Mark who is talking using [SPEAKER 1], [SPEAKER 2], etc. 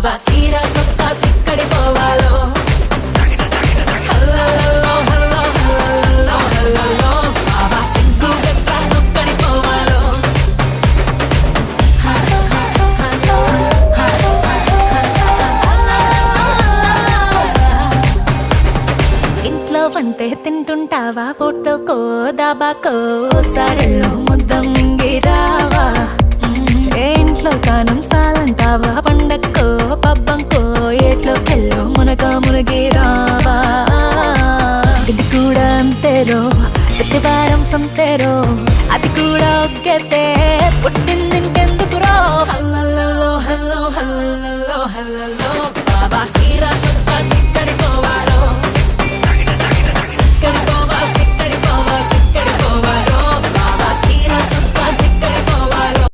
[SPEAKER 1] బాబా సీరా సొక్కా సిక్కడి పోవాలో హల్లల్లో hello హల్లల్లో హల్లల్లో బాబా సిగ్గు గట్ట నొక్కడి పోవాలో ఇంట్లో వంటే తింటుంటావా ఫోటోకో దాబాకో సరళో ముద్ద మింగిరావా